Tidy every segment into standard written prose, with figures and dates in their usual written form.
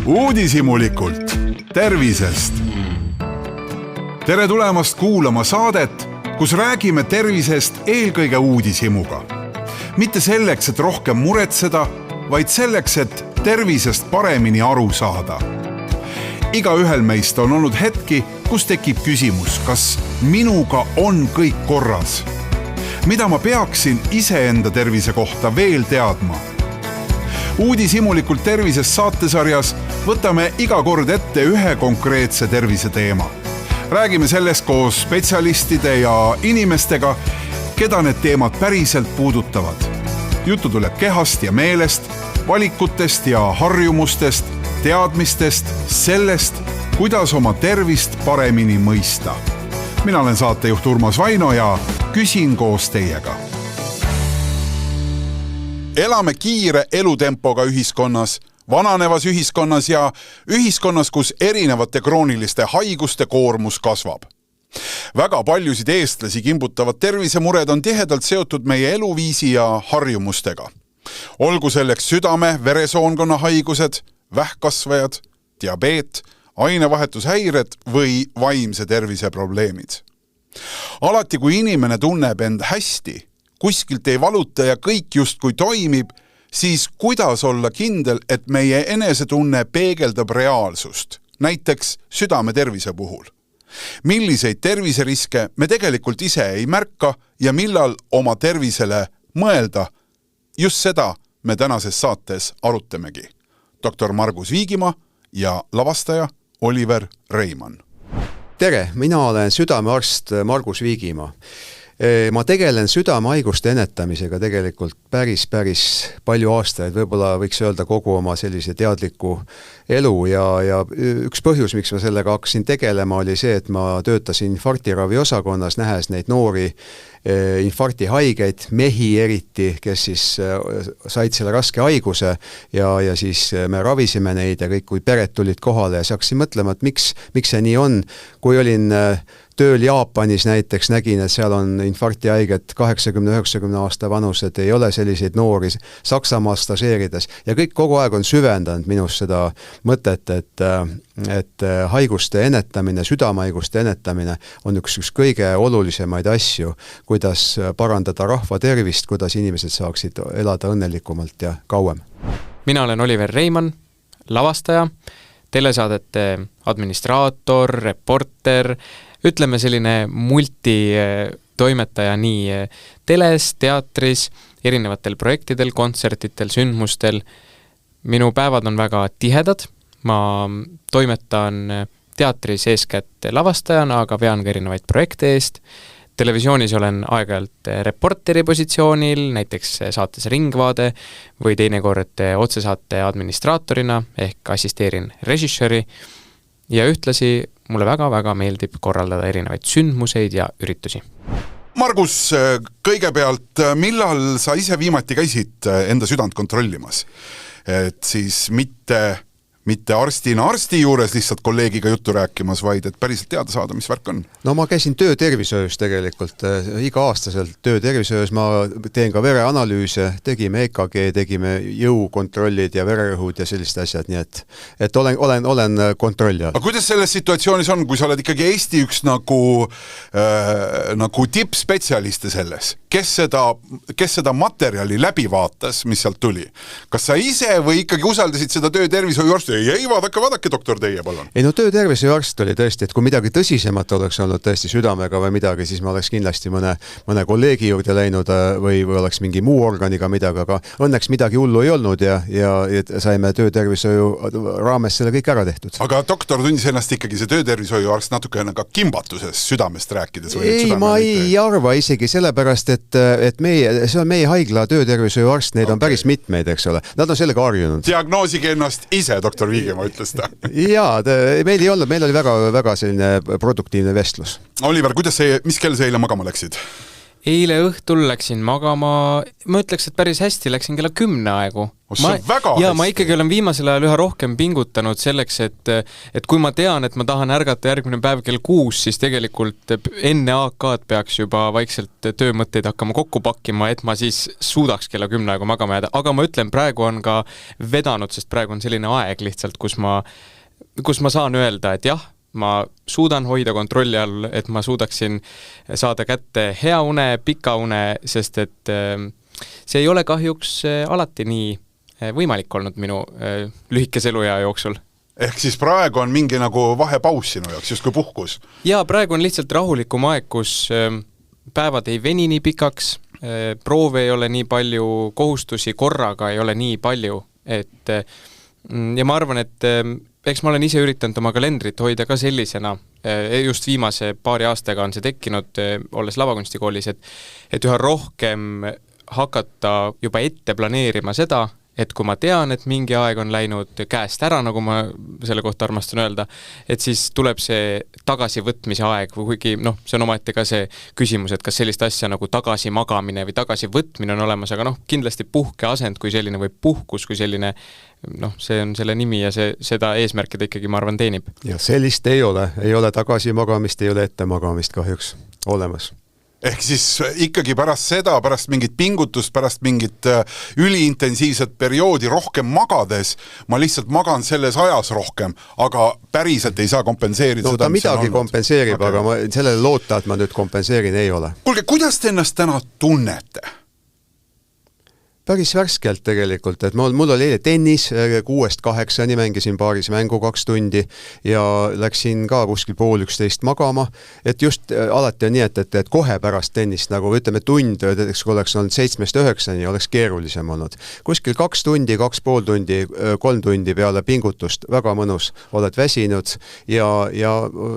Uudishimulikult tervisest. Tere tulemast kuulama saadet, kus räägime tervisest eelkõige uudishimuga. Mitte selleks, et rohkem muretseda, vaid selleks, et tervisest paremini aru saada. Igaühel meist on olnud hetki, kus tekib küsimus, kas minuga on kõik korras. Mida ma peaksin iseenda tervise kohta veel teadma? Uudishimulikult tervisest saatesarjas võtame iga kord ette ühe konkreetse tervise teema. Räägime sellest koos spetsialistide ja inimestega, keda need teemad päriselt puudutavad. Juttu tuleb kehast ja meelest, valikutest ja harjumustest, teadmistest, sellest, kuidas oma tervist paremini mõista. Mina olen saatejuht Urmas Vaino ja küsin koos teiega. Elame kiire elutempoga ühiskonnas, vananevas ühiskonnas ja ühiskonnas, kus erinevate krooniliste haiguste koormus kasvab. Väga paljusid eestlasi kimbutavad tervisemured on tihedalt seotud meie eluviisi ja harjumustega. Olgu selleks südame, veresoonkonna haigused, vähkkasvajad, diabeet, ainevahetushäired või vaimse tervise probleemid. Alati, kui inimene tunneb end hästi, kuskilt ei valuta ja kõik justkui toimib, siis kuidas olla kindel, et meie enesetunne peegeldab reaalsust, näiteks südame tervise puhul? Milliseid terviseriske me tegelikult ise ei märka ja millal oma tervisele mõelda? Just seda me tänases saates arutamegi. Dr. Margus Viigimaa ja lavastaja Oliver Reimann. Tere, mina olen südamearst Margus Viigimaa. Ma tegelen südamehaiguste ennetamisega tegelikult päris palju aastaid, võib-olla võiks öelda kogu oma sellise teadliku elu ja üks põhjus, miks ma sellega hakkasin tegelema, oli see, et ma töötasin infarktiravi osakonnas, nähes neid noori infarktihaigeid, mehi eriti, kes siis said selle raske haiguse ja siis me ravisime neid ja kõik, kui pered tulid kohale ja siis hakkasin mõtlema, et miks see nii on, kui olin tööl Jaapanis näiteks nägin, et seal on infarktihaiget 80-90 aasta vanused, ei ole selliseid noori Saksamaal stažeerides ja kõik kogu aeg on süvendanud minus seda mõtet, et haiguste ennetamine, südamehaiguste ennetamine on üks kõige olulisemaid asju, kuidas parandada rahva tervist, kuidas inimesed saaksid elada õnnelikumalt ja kauem. Mina olen Oliver Reimann, lavastaja, telesaadete administraator, reporter, ütleme selline multitoimetaja nii teles, teatris, erinevatel projektidel, kontsertitel, sündmustel. Minu päevad on väga tihedad. Ma toimetan teatris eeskätt lavastajana, aga vean ka erinevaid projekte eest. Televisioonis olen aeg-ajalt reporteri positsioonil, näiteks saates Ringvaade või teinekord otsesaate administraatorina ehk assisteerin režissööri ja ühtlasi mulle väga meeldib korraldada erinevaid sündmuseid ja üritusi. Margus, kõigepealt, millal sa ise viimati käisid enda südant kontrollimas? Et siis mitte arstina arsti juures lihtsalt kolleegiga juttu rääkimas, vaid et päriselt teada saada, mis värk on? No ma käisin töötervishoius tegelikult, iga-aastaselt töötervishoius, ma teen ka vereanalüüse, tegime EKG, tegime jõukontrollid ja vererõhud ja sellised asjad, nii et olen kontrolli all. Aga kuidas selles situatsioonis on, kui sa oled ikkagi Eesti üks nagu tippspetsialiste selles? Kes seda materjali läbi vaatas, mis sealt tuli? Kas sa ise või ikkagi usaldasid seda töötervishoiu arsti? Ei, vaadake, doktor, teie, palun. Ei, no töötervishoiu arst oli tõesti, et kui midagi tõsisemat oleks olnud tõesti südamega või midagi, siis ma oleks kindlasti mõne kolleegi juurde läinud või oleks mingi muu organiga midagi, aga õnneks midagi hullu ei olnud ja saime töötervishoiu raames selle kõik ära tehtud. Aga doktor tundis ennast ikkagi see töötervishoiu arst natuke ka kimbatuses südamest rääkides? Ei, ma ei arva isegi sellepärast, et see on meie haigla töötervishoiu arst, neid on päris mitmeid, eks ole. Nad on sellega harjunud. Diagnoosige ennast ise, doktor Viigimaa ütles ta. Jaa, meil ei olnud, meil oli väga selline produktiivne vestlus. Oliver, mis kell sa eile magama läksid? Eile õhtul läksin magama, ma ütleks, et päris hästi, läksin kella 10 aegu. Ma ikkagi olen viimasel ajal üha rohkem pingutanud selleks, et kui ma tean, et ma tahan ärgata järgmine päev kell 6, siis tegelikult enne AK-d peaks juba vaikselt töömõtteid hakkama kokku pakkima, et ma siis suudaks kella 10 aegu magama jääda. Aga ma ütlen, praegu on ka vedanud, sest praegu on selline aeg lihtsalt, kus ma saan öelda, et jah, ma suudan hoida kontrolli all, et ma suudaksin saada kätte hea une, pika une, sest et see ei ole kahjuks alati nii võimalik olnud minu lühikese eluea jooksul. Ehk siis praegu on mingi nagu vahepaus sinu jaoks, just kui puhkus? Jaa, praegu on lihtsalt rahulikum aeg, kus päevad ei veni nii pikaks, proove ei ole nii palju, kohustusi korraga ei ole nii palju, ja ma arvan, et eks ma olen ise üritanud oma kalendrit hoida ka sellisena, just viimase paari aastaga on see tekkinud, olles lavakunstikoolis, et üha rohkem hakata juba ette planeerima seda, et kui ma tean, et mingi aeg on läinud käest ära, nagu ma selle kohta armastan öelda, et siis tuleb see tagasivõtmise aeg, kuigi see on omaette ka see küsimus, et kas sellist asja nagu tagasimagamine või tagasivõtmine on olemas, aga kindlasti puhkeasend kui selline või puhkus kui selline, see on selle nimi ja seda eesmärki ta ikkagi, ma arvan, teenib. Ja sellist ei ole tagasimagamist, ei ole ettemagamist kahjuks olemas. Ehk siis ikkagi pärast seda, pärast mingit pingutust, pärast mingit üliintensiivset perioodi rohkem magades, ma lihtsalt magan selles ajas rohkem, aga päriselt ei saa kompenseerida seda, ta midagi kompenseerib, aga ma sellele loota, et ma nüüd kompenseerin, ei ole. Kuulge, kuidas te ennast täna tunnete? Päris värskelt tegelikult, et mul oli eile tennis 6-8, mängisin paaris mängu 2 tundi ja läksin ka kuskil 10:30 magama, et just alati on nii, et kohe pärast tennist, nagu ütleme tund, kui oleks olnud 7-9, oleks keerulisem olnud. Kuskil 2 tundi, 2,5 tundi, 3 tundi peale pingutust, väga mõnus, oled väsinud ja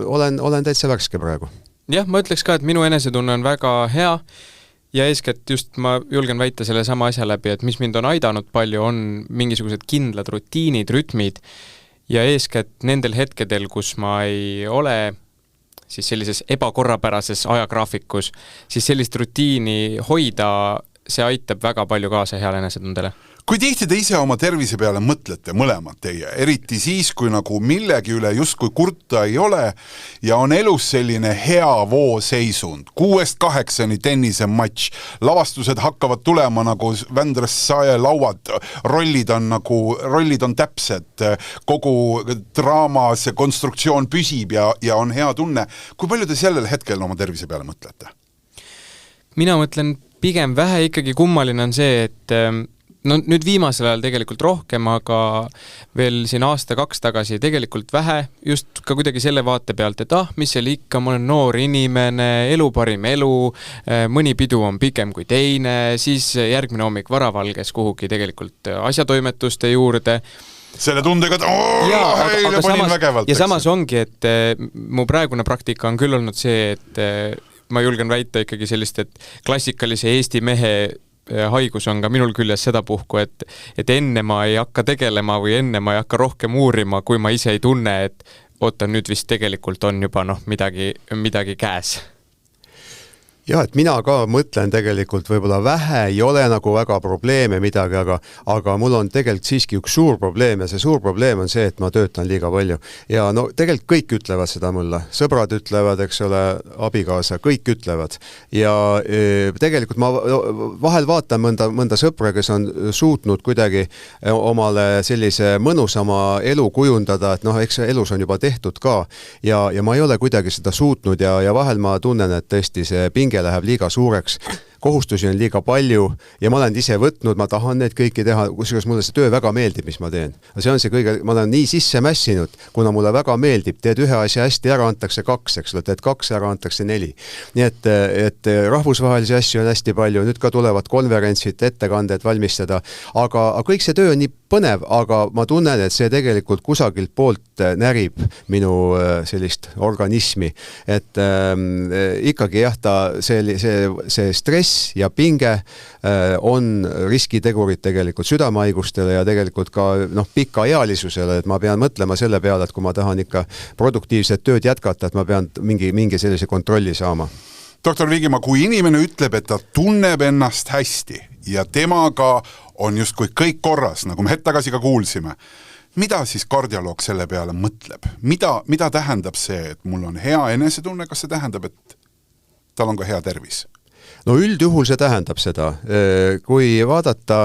olen täitsa värske praegu. Jah, ma ütleks ka, et minu enesetunne on väga hea, ja eeskätt just ma julgen väita selle sama asja läbi, et mis mind on aidanud palju, on mingisugused kindlad rutiinid, rütmid ja eeskätt nendel hetkedel, kus ma ei ole siis sellises ebakorrapärases ajagraafikus, siis sellist rutiini hoida, see aitab väga palju kaasa heale enesetundele. Kui tihti te ise oma tervise peale mõtlete, mõlemad teie, eriti siis, kui nagu millegi üle justkui kurta ei ole ja on elus selline hea vooseisund, 6-8 tennise matš, lavastused hakkavad tulema nagu Vändras sae lauad, rollid on täpsed, kogu draama, see konstruktsioon püsib ja on hea tunne. Kui palju te sellel hetkel oma tervise peale mõtlete? Mina mõtlen pigem vähe, ikkagi kummaline on see, et nüüd viimasel ajal tegelikult rohkem, aga veel siin 1-2 tagasi tegelikult vähe, just ka kuidagi selle vaate pealt, et mis seal ikka, ma olen noor inimene, elu parim elu, mõni pidu on pikem kui teine, siis järgmine hommik varavalges kuhugi tegelikult asjatoimetuste juurde. Selle tundega, et panin vägevalt. Ja samas ongi, et mu praegune praktika on küll olnud see, et ma julgen väita ikkagi sellist, et klassikalise Eesti mehe haigus on ka minul küljes seda puhku, et enne ma ei hakka tegelema või enne ma ei hakka rohkem uurima, kui ma ise ei tunne, et oota, nüüd vist tegelikult on juba midagi käes. Ja, et mina ka mõtlen tegelikult võib-olla vähe, ei ole nagu väga probleeme midagi, aga mul on tegelikult siiski üks suur probleem ja see suur probleem on see, et ma töötan liiga palju. Ja tegelikult kõik ütlevad seda mulle. Sõbrad ütlevad, eks ole, abikaasa, kõik ütlevad. Ja tegelikult ma vahel vaatan mõnda sõpra, kes on suutnud kuidagi omale sellise mõnusama elu kujundada, et eks elus on juba tehtud ka ja ma ei ole kuidagi seda suutnud ja vahel ma tunnen, et tõesti see pinge läheb liiga suureks, kohustusi on liiga palju ja ma olen ise võtnud, ma tahan need kõiki teha, kusjuures mulle see töö väga meeldib, mis ma teen. See on see kõige, ma olen nii sisse mässinud, kuna mulle väga meeldib, teed ühe asja hästi ära, antakse 2, eks ole, teed 2 ära, antakse 4. Nii et rahvusvahelisi asju on hästi palju, nüüd ka tulevad konverentsid, ettekanded valmistada, aga kõik see töö on nii põnev, aga ma tunnen, et see tegelikult kusagilt poolt närib minu sellist organismi, et ikkagi jah, see stress ja pinge on riskitegurid tegelikult südamehaigustele ja tegelikult ka pikaealisusele, et ma pean mõtlema selle peale, et kui ma tahan ikka produktiivset tööd jätkata, et ma pean mingi sellise kontrolli saama. Doktor Viigimaa, kui inimene ütleb, et ta tunneb ennast hästi ja temaga on justkui kõik korras, nagu me hetk tagasi ka kuulsime, mida siis kardioloog selle peale mõtleb? Mida tähendab see, et mul on hea enesetunne, kas see tähendab, et tal on ka hea tervis? No üldjuhul see tähendab seda, kui vaadata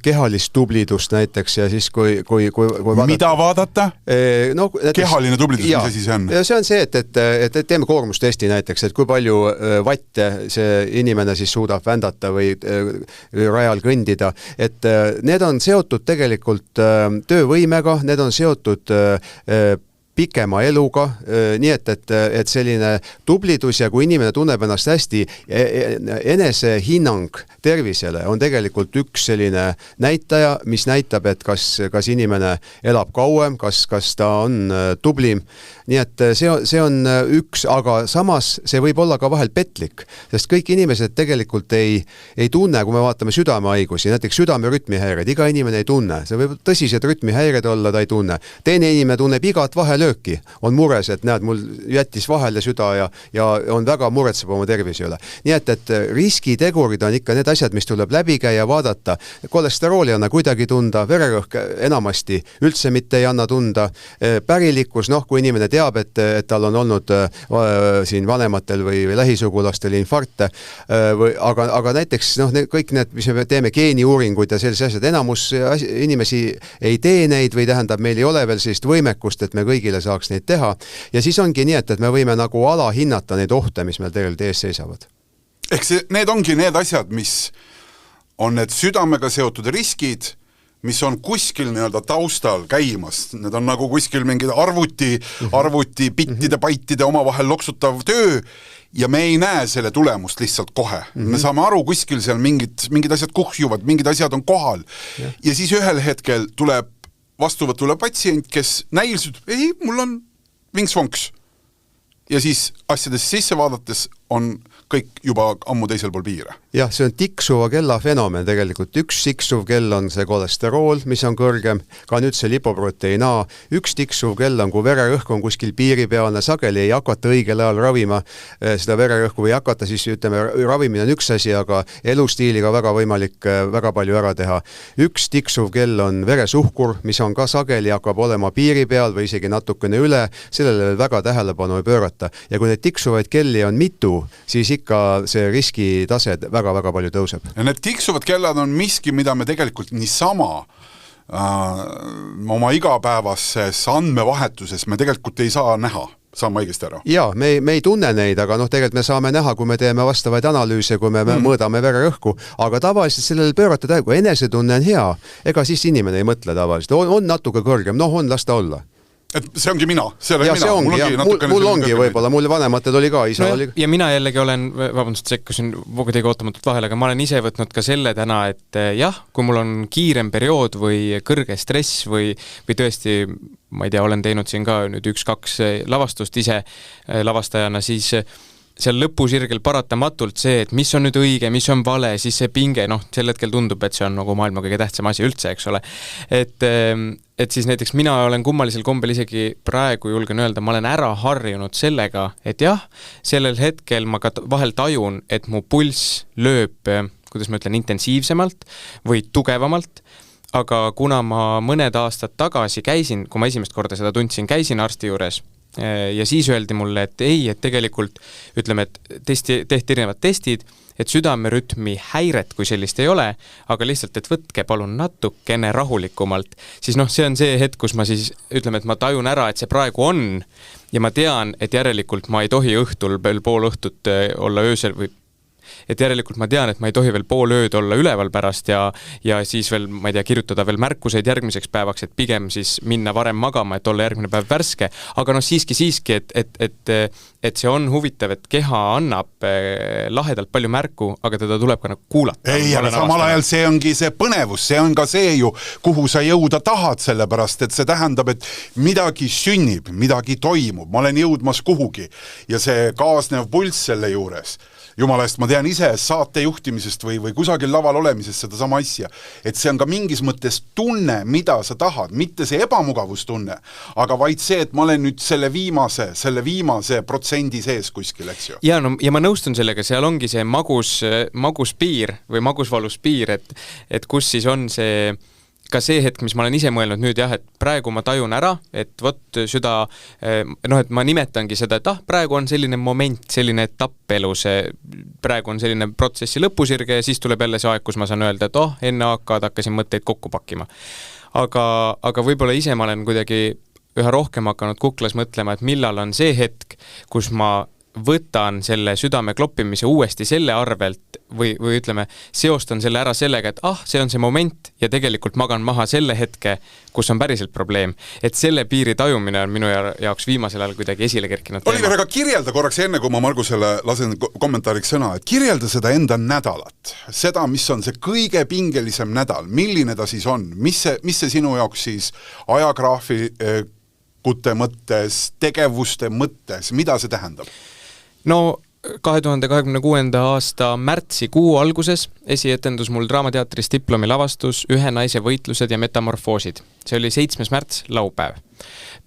kehalist tublidust näiteks ja siis kui vaadata... Mida vaadata? No, näiteks, kehaline tublidus, mis asi see on? See on see, et teeme koormustesti näiteks, et kui palju vatte see inimene siis suudab vändata või rajal kõndida, et need on seotud tegelikult töövõimega, need on seotud pikema eluga, nii et selline tublidus ja kui inimene tunneb ennast hästi, enese hinnang tervisele on tegelikult üks selline näitaja, mis näitab, et kas inimene elab kauem, kas ta on tublim. Nii et see on üks, aga samas see võib olla ka vahel petlik, sest kõik inimesed tegelikult ei tunne, kui me vaatame südamehaigusi, näiteks südamerütmihäired, iga inimene ei tunne, see võib tõsised rütmihäired olla, ta ei tunne. Teine inimene tunneb igat vahelööki, on mures, et näed, mul jättis vahele süda ja on väga muretseb oma tervise üle. Nii et riskitegurid on ikka need asjad, mis tuleb läbi käia, vaadata. Kolesterooli anna kuidagi tunda, vererõhk enamasti üldse mitte ei anna tunda. Pärilikkus, kui inimene teab, et tal on olnud siin vanematel või lähisugulastel infarkte, aga näiteks kõik need, mis me teeme geeniuuringud ja sellised asjad, enamus inimesi ei tee neid või tähendab, meil ei ole veel sellist võimekust, et me kõigile saaks neid teha. Ja siis ongi nii, et me võime nagu alahinnata neid ohte, mis meil tegelikult ees seisavad. Ehk need ongi need asjad, mis on need südamega seotud riskid, mis on kuskil nii-öelda taustal käimas. Need on nagu kuskil mingid arvuti, bittide, baitide omavahel loksutav töö ja me ei näe selle tulemust lihtsalt kohe. Me saame aru, kuskil seal mingid asjad kuhjuvad, mingid asjad on kohal. Ja siis ühel hetkel tuleb vastuvõtule patsient, kes näils ütleb, ei, mul on vinks-vonks. Ja siis asjadesse sisse vaadates on kõik juba ammu teisel pool piire. Jah, see on tiksuva kella fenomen tegelikult. Üks tiksuv kell on see kolesterool, mis on kõrgem, ka nüüd see lipoprotein A. Üks tiksuv kell on, kui vererõhk on kuskil piiripealne, sageli ei hakata õigel ajal ravima seda vererõhku või hakata, siis ütleme, ravimine on üks asi, aga elustiiliga väga võimalik väga palju ära teha. Üks tiksuv kell on veresuhkur, mis on ka sageli hakkab olema piiri peal või isegi natukene üle, sellele väga tähelepanu ei pöörata. Ja kui need tiksuvaid kelli on mitu, siis ikka see riskitase väga palju tõuseb. Ja need tiksuvad kellad on miski, mida me tegelikult niisama oma igapäevases andmevahetuses me tegelikult ei saa näha. Saan ma õigesti ära? Jaa, me ei tunne neid, aga tegelikult me saame näha, kui me teeme vastavaid analüüse, kui me mõõdame vererõhku, aga tavaliselt sellele pöörata tähele, kui enesetunne on hea, ega siis inimene ei mõtle tavaliselt. On natuke kõrgem, on, las ta olla. Et see ongi mina, see olen ja, mina. Mul ongi võib-olla, mul vanematel oli ka, isa oli. Ja mina jällegi olen, sekkusin teiega ootamatult vahel, aga ma olen ise võtnud ka selle täna, et jah, kui mul on kiirem periood või kõrge stress või tõesti, ma ei tea, olen teinud siin ka nüüd 1-2 lavastust ise lavastajana, siis seal lõpusirgel paratamatult see, et mis on nüüd õige, mis on vale, siis see pinge, sel hetkel tundub, et see on nagu maailma kõige tähtsam asi üldse, eks ole. Et siis näiteks mina olen kummalisel kombel isegi praegu julgen öelda, ma olen ära harjunud sellega, et jah, sellel hetkel ma ka vahel tajun, et mu pulss lööb, kuidas ma ütlen, intensiivsemalt või tugevamalt, aga kuna ma mõned aastad tagasi käisin, kui ma esimest korda seda tundsin, käisin arsti juures, ja siis öeldi mulle, et ei, et tegelikult ütleme, et tehti erinevad testid, et südamerütmi häiret kui sellist ei ole, aga lihtsalt, et võtke palun natukene rahulikumalt, siis see on see hetk, kus ma siis ütleme, et ma tajun ära, et see praegu on ja ma tean, et järelikult ma ei tohi õhtul veel pool õhtut olla öösel või et järelikult ma tean, et ma ei tohi veel pool ööd olla üleval pärast ja siis veel, ma ei tea, kirjutada veel märkuseid järgmiseks päevaks, et pigem siis minna varem magama, et olla järgmine päev värske. Aga siiski, et see on huvitav, et keha annab lahedalt palju märku, aga teda tuleb ka nagu kuulata. Ei, aga samal ajal see ongi see põnevus, see on ka see ju, kuhu sa jõuda tahad, sellepärast, et see tähendab, et midagi sünnib, midagi toimub, ma olen jõudmas kuhugi ja see kaasnev pulss selle juures jumala eest, ma tean ise saate juhtimisest või kusagil laval olemisest seda sama asja, et see on ka mingis mõttes tunne, mida sa tahad, mitte see ebamugavustunne, aga vaid see, et ma olen nüüd selle viimase protsendi sees kuskil, eks ju. Ja ma nõustun sellega, seal ongi see magus piir või magusvalus piir, et kus siis on see ka see hetk, mis ma olen ise mõelnud nüüd jah, et praegu ma tajun ära, et vot süda, et ma nimetangi seda, et praegu on selline moment, selline etapp elus, praegu on selline protsessi lõpusirge ja siis tuleb jälle see aeg, kus ma saan öelda, et enne AK-d hakkasin mõtteid kokku pakkima. Aga võib-olla ise ma olen kuidagi üha rohkem hakanud kuklas mõtlema, et millal on see hetk, kus ma võtan selle südame kloppimise uuesti selle arvelt või ütleme, seostan selle ära sellega, et see on see moment ja tegelikult magan maha selle hetke, kus on päriselt probleem. Et selle piiri tajumine on minu jaoks viimasel ajal kuidagi esile kerkinud. Oliver, aga kirjelda korraks enne, kui ma Margusele lasen kommentaariks sõna, et kirjelda seda enda nädalat. Seda, mis on see kõige pingelisem nädal, milline ta siis on, mis see sinu jaoks siis ajagraafikute mõttes, tegevuste mõttes, mida see tähendab? No 2026. aasta märtsikuu alguses esietendus mul Draamateatris diplomi lavastus Ühe naise võitlused ja metamorfoosid. See oli 7. märts, laupäev.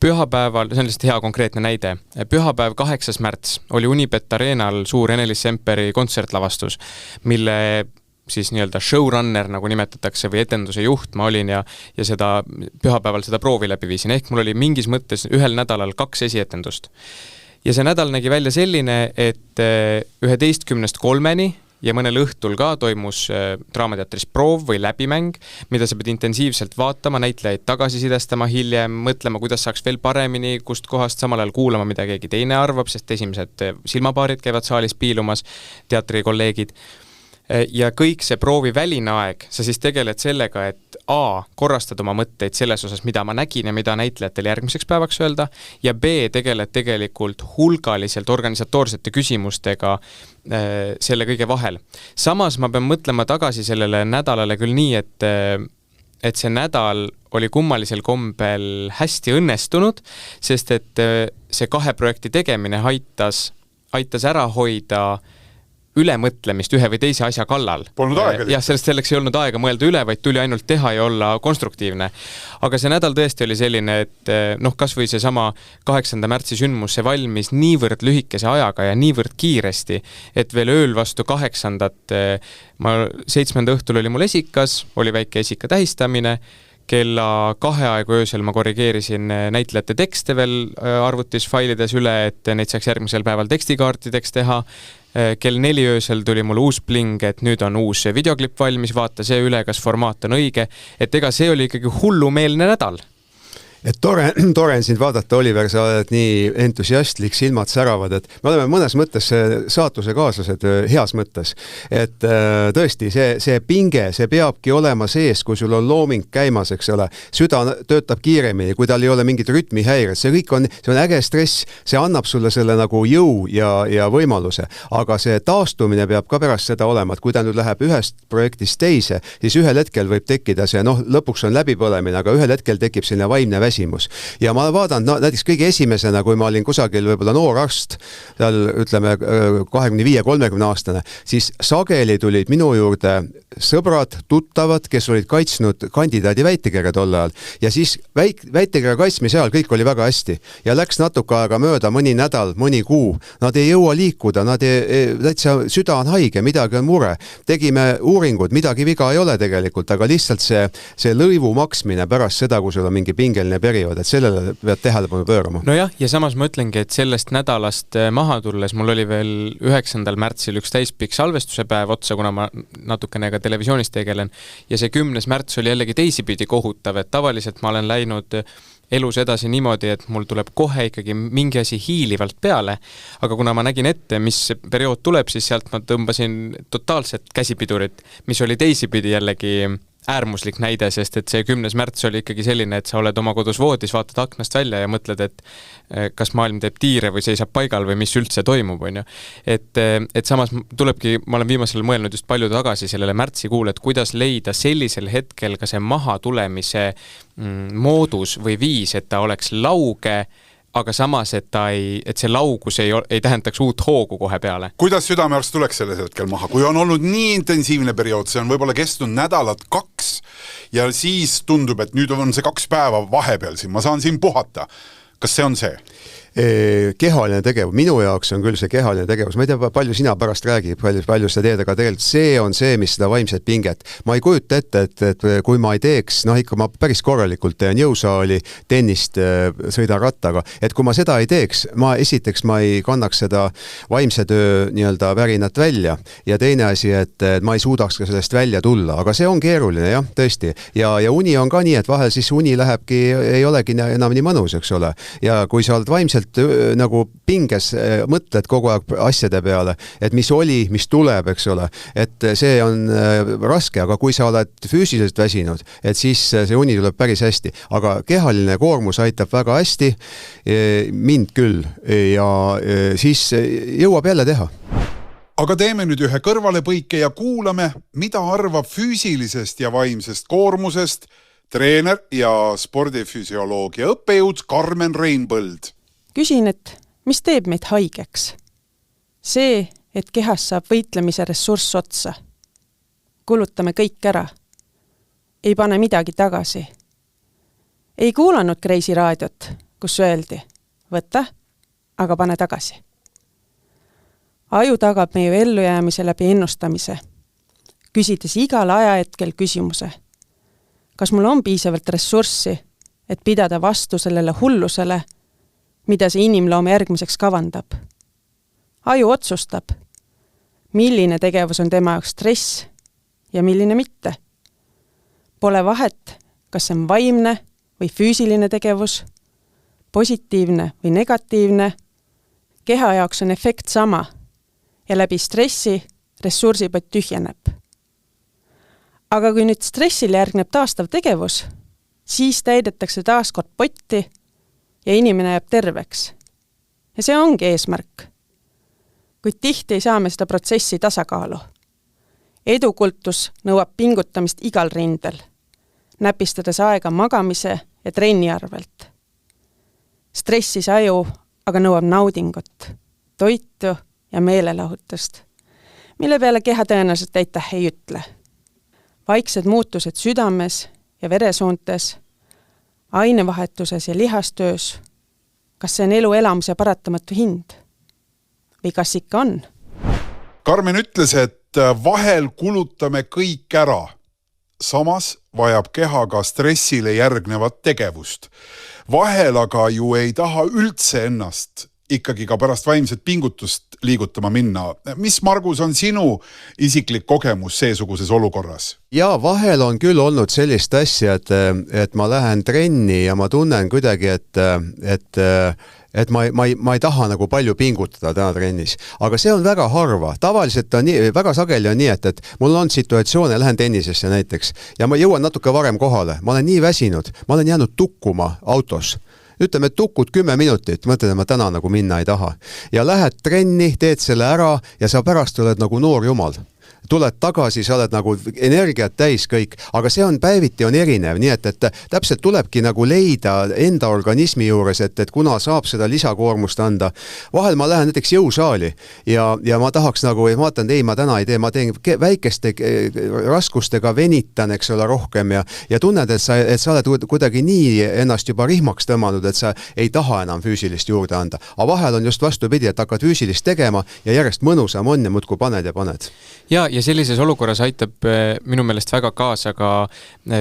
Pühapäeval, see on lihtsalt hea konkreetne näide, pühapäev 8. märts oli Unibet Arenal suur Ene-Liis Semperi kontsertlavastus, mille siis nii-öelda showrunner, nagu nimetatakse, või etenduse juht ma olin ja seda pühapäeval seda proovi läbi viisin. Ehk mul oli mingis mõttes ühel nädalal 2 esietendust. Ja see nädal nägi välja selline, et 11-3 ja mõnel õhtul ka toimus Draamateatris proov või läbimäng, mida sa pead intensiivselt vaatama, näitlejaid tagasisidestama hiljem, mõtlema, kuidas saaks veel paremini, kust kohast samal ajal kuulama, mida keegi teine arvab, sest esimesed silmapaarid käivad saalis piilumas, teatrikolleegid. Ja kõik see proovi väline aeg, sa siis tegeled sellega, et korrastad oma mõtteid selles osas, mida ma nägin ja mida näitlejatel järgmiseks päevaks öelda, ja B, tegeled tegelikult hulgaliselt organisatoorsete küsimustega selle kõige vahel. Samas ma pean mõtlema tagasi sellele nädalale küll nii, et see nädal oli kummalisel kombel hästi õnnestunud, sest et see 2 projekti tegemine aitas ära hoida ülemõtlemist ühe või teise asja kallal. Polnud aega. Jah, selleks ei olnud aega mõelda üle, vaid tuli ainult teha ja olla konstruktiivne. Aga see nädal tõesti oli selline, et kas või see sama 8. märtsi sündmus, see valmis niivõrd lühikese ajaga ja niivõrd kiiresti, et veel ööl vastu 8. 7. õhtul oli mul esikas, oli väike esika tähistamine, kella 2 aegu öösel ma korrigeerisin näitlejate tekste veel arvutis failides üle, et neid saaks järgmisel päeval tekstikaartideks teha. Kell 4 öösel tuli mul uus bling, et nüüd on uus videoklipp valmis, vaata see üle, kas formaat on õige, et ega see oli ikkagi hullumeelne nädal. Et tore on sind vaadata, Oliver, sa oled nii entusiastlik, silmad säravad, et me oleme mõnes mõttes saatuse kaaslased heas mõttes. Et tõesti, see pinge, see peabki olema sees, kui sul on looming käimas, eks ole. Süda töötab kiiremini, kui tal ei ole mingit rütmihäired. See on äge stress, see annab sulle selle nagu jõu ja võimaluse. Aga see taastumine peab ka pärast seda olema, et kui ta nüüd läheb ühest projektist teise, siis ühel hetkel võib tekkida see, lõpuks on läbipõlemine, aga ühel hetkel tekib selline vaimne väsimus. Ja ma vaatan, näiteks kõige esimesena, kui ma olin kusagil võib-olla noor arst, seal ütleme 25-30 aastane, siis sageli tulid minu juurde sõbrad, tuttavad, kes olid kaitsnud kandidaadi väitekirja tol ajal. Ja siis väitekirja kaitsmise ajal kõik oli väga hästi. Ja läks natuke aega mööda, mõni nädal, mõni kuu. Nad ei jõua liikuda, täitsa süda on haige, midagi on mure. Tegime uuringud, midagi viga ei ole tegelikult, aga lihtsalt see lõivu maksmine pärast seda, kui sul on mingi pingeline periood, et sellele pead tähelepanu pöörama. Nojah, ja samas ma ütlengi, et sellest nädalast maha tulles mul oli veel 9. märtsil üks täispikk salvestuse päev otsa, kuna ma natukene ka televisioonis tegelen, ja see 10. märts oli jällegi teisipidi kohutav, et tavaliselt ma olen läinud elus edasi niimoodi, et mul tuleb kohe ikkagi mingi asi hiilivalt peale, aga kuna ma nägin ette, mis periood tuleb, siis sealt ma tõmbasin totaalset käsipidurit, mis oli teisipidi jällegi äärmuslik näide, sest et see 10. märts oli ikkagi selline, et sa oled oma kodus voodis, vaatad aknast välja ja mõtled, et kas maailm teeb tiire või seisab paigal või mis üldse toimub, on ju. Et samas tulebki, ma olen viimasel mõelnud just palju tagasi sellele märtsikuule, et kuidas leida sellisel hetkel ka see maha tulemise moodus või viis, et ta oleks lauge, aga samas, et see laugus ei tähendaks uut hoogu kohe peale. Kuidas südamearst tuleks selles hetkel maha? Kui on olnud nii intensiivne periood, see on võib-olla kestnud nädalat 2 ja siis tundub, et nüüd on see 2 päeva vahepeal siin, ma saan siin puhata. Kas see on see? Kehaline tegevus, minu jaoks on küll see kehaline tegevus, ma ei tea, palju sina pärast räägib, palju seda teed, aga tegelikult see on see, mis seda vaimset pinget. Ma ei kujuta ette, et kui ma ei teeks, ikka ma päris korralikult teen jõusaali, tennist, sõidan rattaga, et kui ma seda ei teeks, ma ei kannaks seda vaimse töö nii-öelda värinat välja ja teine asi, et ma ei suudaks ka sellest välja tulla, aga see on keeruline, jah, tõesti. Ja uni on ka nii, et vahel siis uni lähebki, ei olegi enam nii mõnus, eks ole. Ja kui sa oled vaimselt nagu pinges, mõtled kogu aeg asjade peale, et mis oli, mis tuleb, eks ole, et see on raske, aga kui sa oled füüsiliselt väsinud, et siis see uni tuleb päris hästi, aga kehaline koormus aitab väga hästi, mind küll, ja siis jõuab jälle teha. Aga teeme nüüd ühe kõrvalepõike ja kuulame, mida arvab füüsilisest ja vaimsest koormusest treener ja spordifüsioloogia õppejõud Karmen Reinpõld. Küsin, et mis teeb meid haigeks? See, et kehas saab võitlemise ressurss otsa. Kulutame kõik ära. Ei pane midagi tagasi. Ei kuulanud Kreisi raadiot, kus öeldi, võta, aga pane tagasi. Aju tagab meie ellujäämise läbi ennustamise, küsides igal ajahetkel küsimuse. Kas mul on piisavalt ressurssi, et pidada vastu sellele hullusele, mida see inimloom järgmiseks kavandab. Aju otsustab, milline tegevus on tema jaoks stress ja milline mitte. Pole vahet, kas see on vaimne või füüsiline tegevus, positiivne või negatiivne. Keha jaoks on efekt sama ja läbi stressi ressursipott tühjeneb. Aga kui nüüd stressil järgneb taastav tegevus, siis täidetakse taaskord potti ja inimene jääb terveks. Ja see ongi eesmärk. Kuid tihti ei saa me seda protsessi tasakaalu. Edukultus nõuab pingutamist igal rindel, näpistades aega magamise ja trenni arvelt. Stressis aju aga nõuab naudingut, toitu ja meelelahutust, mille peale keha tõenäoliselt aitäh ei ütle. Vaiksed muutused südames ja veresoontes, ainevahetuses ja lihastöös, kas see on elu elamise paratamatu hind? Või kas ikka on? Karmen ütles, et vahel kulutame kõik ära. Samas vajab keha ka stressile järgnevat tegevust. Vahel aga ju ei taha üldse ennast ikkagi ka pärast vaimset pingutust liigutama minna. Mis, Margus, on sinu isiklik kogemus seesuguses olukorras? Ja vahel on küll olnud sellist asja, et ma lähen trenni ja ma tunnen kuidagi, et ma ei taha nagu palju pingutada täna trennis. Aga see on väga harva. Tavaliselt on nii, väga sageli on nii, et mul on situatsioone, lähen tennisesse näiteks ja ma jõuan natuke varem kohale. Ma olen nii väsinud, ma olen jäänud tukkuma autos. Ütleme, et tukud 10 minutit, mõtled, et ma täna nagu minna ei taha. Ja lähed trenni, teed selle ära ja sa pärast oled nagu noor jumal. Tuled tagasi, sa oled nagu energiat täis kõik, aga see on päeviti on erinev, nii et täpselt tulebki nagu leida enda organismi juures, et kuna saab seda lisakoormust anda. Vahel ma lähen näiteks jõusaali ja ma tahaks nagu, ma vaatan, ei, ma täna ei tee, ma teen väikeste raskustega venitan, eks ole, rohkem ja tunned, et sa oled kuidagi nii ennast juba rihmaks tõmmanud, et sa ei taha enam füüsilist juurde anda. Aga vahel on just vastupidi, et hakkad füüsilist tegema ja järjest mõnusam on ja muudkui paned ja paned. Ja sellises olukorras aitab minu meelest väga kaasa ka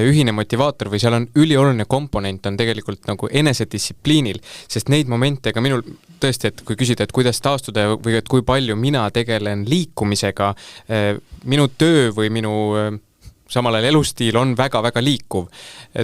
ühine motivaator või seal on ülioluline komponent on tegelikult nagu enesedistsipliinil, sest neid momente ka minul tõesti, et kui küsida, et kuidas taastuda või et kui palju mina tegelen liikumisega, minu töö või minu samal ajal elustiil on väga-väga liikuv.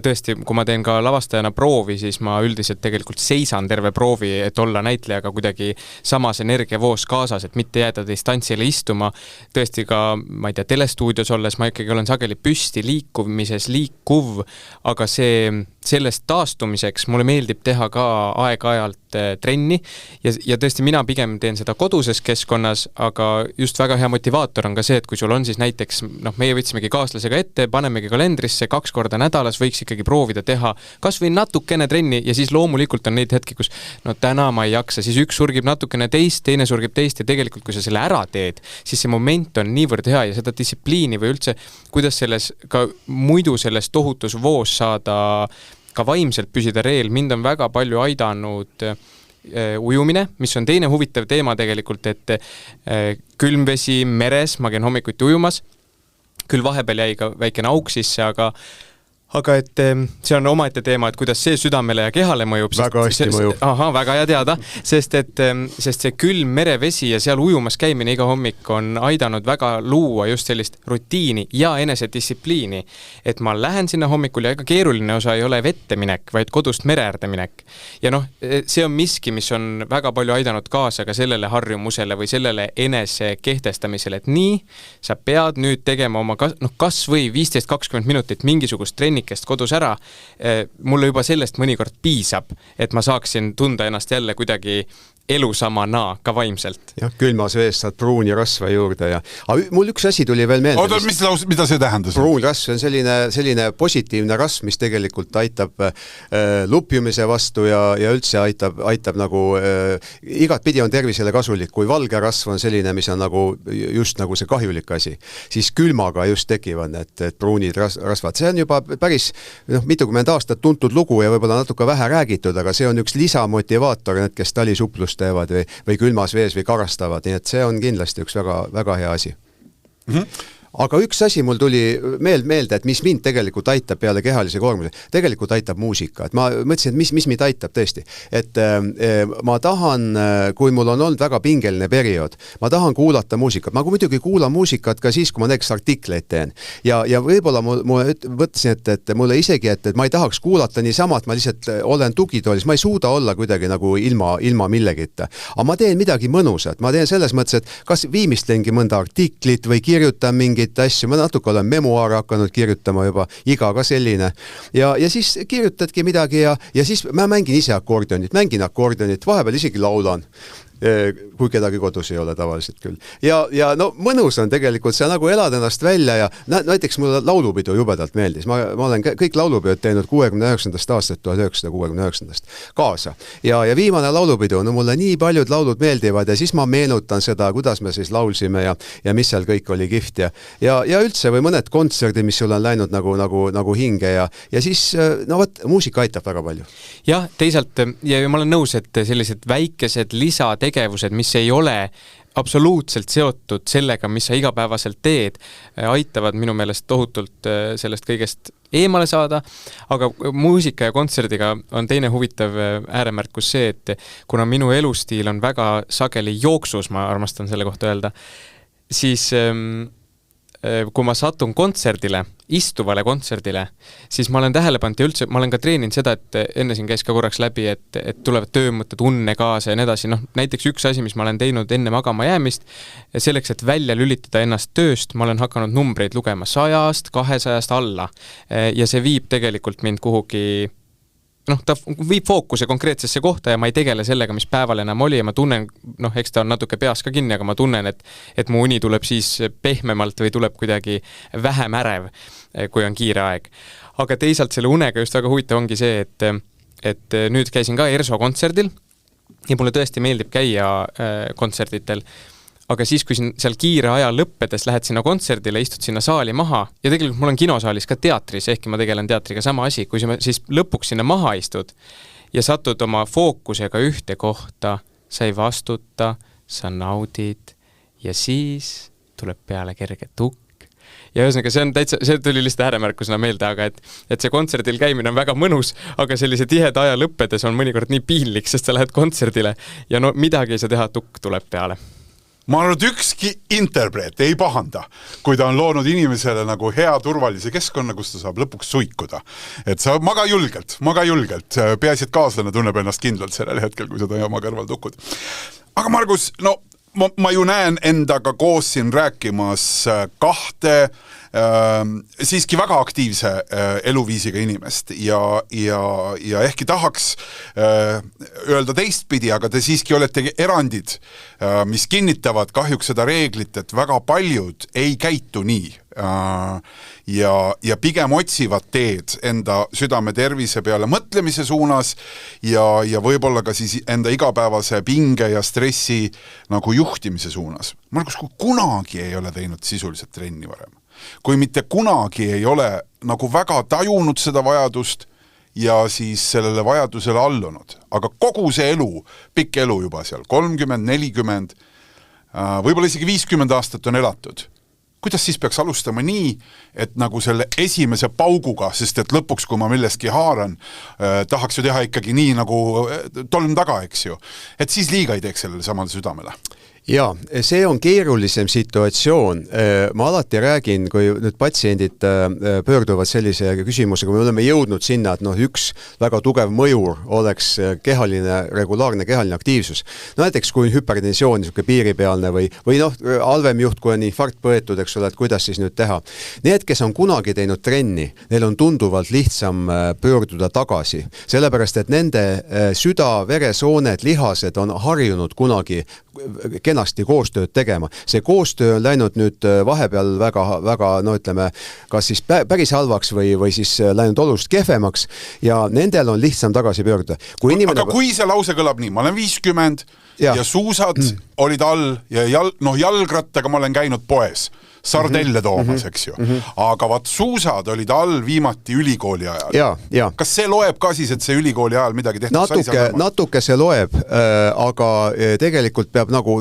Tõesti, kui ma teen ka lavastajana proovi, siis ma üldiselt tegelikult seisan terve proovi, et olla näitlejaga kuidagi samas energiavoos kaasas, et mitte jääda distantsile istuma. Tõesti ka, ma ei tea, telestuudios olles ma ikkagi olen sageli püsti liikumises liikuv, aga sellest taastumiseks mulle meeldib teha ka aeg-ajalt trenni ja tõesti mina pigem teen seda koduses keskkonnas, aga just väga hea motivaator on ka see, et kui sul on siis näiteks, meie võtsimegi kaaslasega ette, panemegi kalendrisse 2 korda nädalas, võiks ikkagi proovida teha kas või natukene trenni ja siis loomulikult on neid hetki, kus täna ma ei jaksa, siis üks surgib natukene teist, teine surgib teist ja tegelikult kui sa selle ära teed, siis see moment on niivõrd hea ja seda distsipliini või üldse, kuidas selles ka muidu selles tohutus voos saada ka vaimselt püsida reel, mind on väga palju aidanud ujumine, mis on teine huvitav teema tegelikult, et külmvesi meres, ma käin hommikuti ujumas, küll vahepeal jäi ka väikene auk sisse, aga et see on omaette teema, et kuidas see südamele ja kehale mõjub. Väga hästi mõjub. Väga hea teada, sest see külm merevesi ja seal ujumas käimine iga hommik on aidanud väga luua just sellist rutiini ja enesedistsipliini, et ma lähen sinna hommikul ja ega keeruline osa ei ole vette minek, vaid kodust mere äärde minek. Ja see on miski, mis on väga palju aidanud kaasa ka sellele harjumusele või sellele enese kehtestamisele, et nii, sa pead nüüd tegema oma kas või 15-20 minutit mingisugust trenni kodus ära, mulle juba sellest mõnikord piisab, et ma saaksin tunda ennast jälle kuidagi elusamana ka vaimselt. Jah, külmas vees saad pruuni rasva juurde ja mul üks asi tuli veel meelde. Oota, mida see tähendas? Pruun rasv on selline positiivne rasv, mis tegelikult aitab lupjumise vastu ja üldse aitab nagu igat pidi on tervisele kasulik, kui valge rasv on selline, mis on just nagu see kahjulik asi. Siis külmaga just tekivad et pruunid rasvad. See on juba päris mitukümmend aastat tuntud lugu ja võib-olla natuke vähe räägitud, aga see on üks lisamotivaator, need, kes talisuplust teevad või külmas vees või karastavad, nii et see on kindlasti üks väga, väga hea asi. Aga üks asi mul tuli meelde, et mis mind tegelikult aitab peale kehalise koormuse, tegelikult aitab muusika. Et ma mõtlesin, et mis mind aitab tõesti. Et ma tahan, kui mul on olnud väga pingeline periood, ma tahan kuulata muusikat. Ma muidugi kuulan muusikat ka siis, kui ma näiteks artikleid teen. Ja võib-olla ma võtsin, et mulle isegi, et ma ei tahaks kuulata niisama, et ma lihtsalt olen tugitoolis. Ma ei suuda olla kuidagi nagu ilma millegita. Aga ma teen midagi mõnusat. Ma teen selles mõttes, et kas viimistlengi mõnda artiklit või kirjutan mingit asju, ma natuke olen memuaare hakanud kirjutama juba, iga ka selline. Ja siis kirjutadki midagi ja siis ma mängin ise akordionit, vahepeal isegi laulan. Kui kedagi kodus ei ole tavaliselt küll. Ja mõnus on tegelikult, sa nagu elad ennast välja ja näiteks mulle laulupidu jubedalt meeldis. Ma olen kõik laulupeod teinud 69. aastat 1969. kaasa. Ja viimane laulupidu, mulle nii paljud laulud meeldivad ja siis ma meenutan seda, kuidas me siis laulsime ja mis seal kõik oli kihvt ja üldse või mõned kontserdid, mis sul on läinud nagu hinge ja siis, muusika aitab väga palju. Jah, teisalt, ja ma olen nõus, et sellised väikesed lisategevused, mis ei ole absoluutselt seotud sellega, mis sa igapäevaselt teed, aitavad minu meelest tohutult sellest kõigest eemale saada, aga muusika ja kontserdiga on teine huvitav ääremärkus see, et kuna minu elustiil on väga sageli jooksus, ma armastan selle kohta öelda, siis kui ma satun kontserdile, istuvale kontserdile, siis ma olen tähele pannud ja üldse ma olen ka treeninud seda, et enne siin käis ka korraks läbi, et tulevad töömõtted, unne kaasa ja nii edasi. Näiteks üks asi, mis ma olen teinud enne magama jäämist, selleks, et välja lülitada ennast tööst, ma olen hakanud numbreid lugema 100-st, 200-st alla ja see viib tegelikult mind kuhugi ta viib fookuse konkreetsesse kohta ja ma ei tegele sellega, mis päeval enam oli ja ma tunnen, eks ta on natuke peas ka kinni, aga ma tunnen, et mu uni tuleb siis pehmemalt või tuleb kuidagi vähem ärev, kui on kiire aeg. Aga teisalt selle unega just väga huvitav ongi see, et nüüd käisin ka ERSO kontserdil ja mulle tõesti meeldib käia kontserditel. Aga siis, kui seal kiire aja lõppedes lähed sinna kontserdile, istud sinna saali maha ja tegelikult mul on kinosaalis ka teatris, ehkki ma tegelen teatriga sama asi, kui sa siis lõpuks sinna maha istud ja satud oma fookusega ühte kohta, sa ei vastuta, sa naudid ja siis tuleb peale kerge tukk. Ja ühesõnaga, see tuli lihtsalt ääremärkusena meelde, aga et see kontserdil käimine on väga mõnus, aga sellise tiheda aja lõppedes on mõnikord nii piinlik, sest sa lähed kontserdile ja midagi ei saa teha, tukk tuleb peale. Ma arvan, et ükski interpreet ei pahanda, kui ta on loonud inimesele nagu hea turvalise keskkonna, kus ta saab lõpuks suikuda. Et sa maga julgelt, peaasi, et kaaslane tunneb ennast kindlalt sellel hetkel, kui sa ta oma kõrval tukud. Aga Margus, ma ju näen endaga koos siin rääkimas 2 siiski väga aktiivse eluviisiga inimest ja ehkki tahaks öelda teistpidi, aga te siiski olete erandid, mis kinnitavad kahjuks seda reeglit, et väga paljud ei käitu nii ja pigem otsivad teed enda südame tervise peale mõtlemise suunas ja võib-olla ka siis enda igapäevase pinge ja stressi nagu juhtimise suunas. Margus, kui kunagi ei ole teinud sisuliselt trenni varem, kui mitte kunagi ei ole nagu väga tajunud seda vajadust ja siis sellele vajadusele allunud, aga kogu see elu, pikk elu juba seal, 30, 40, võib-olla isegi 50 aastat on elatud. Kuidas siis peaks alustama nii, et nagu selle esimese pauguga, sest et lõpuks, kui ma millestki haaran, tahaks ju teha ikkagi nii nagu tolm taga, eks ju, et siis liiga ei teeks sellele samale südamele? Jaa, see on keerulisem situatsioon. Ma alati räägin, kui nüüd patsiendid pöörduvad sellise küsimusega, me oleme jõudnud sinna, et üks väga tugev mõjur oleks regulaarne kehaline aktiivsus. No näiteks kui hüpertensioon, piiripealne või halvem juht, kui on infarkt põetud, eks ole, et kuidas siis nüüd teha. Need, kes on kunagi teinud trenni, neil on tunduvalt lihtsam pöörduda tagasi, sellepärast, et nende süda, veresooned, lihased on harjunud kunagi kenasti koostööd tegema. See koostöö on läinud nüüd vahepeal väga kas siis päris halvaks või siis läinud oluliselt kehvemaks ja nendel on lihtsam tagasi pöörduda. Aga kui see lause kõlab nii, ma olen 50 ja suusad olid all ja jalgrattaga ma olen käinud poes sardelle toomas, eks ju. Aga vaat suusad olid all viimati ülikooli ajal. Kas see loeb ka siis, et see ülikooli ajal midagi tehtud? Natuke see loeb, aga tegelikult peab nagu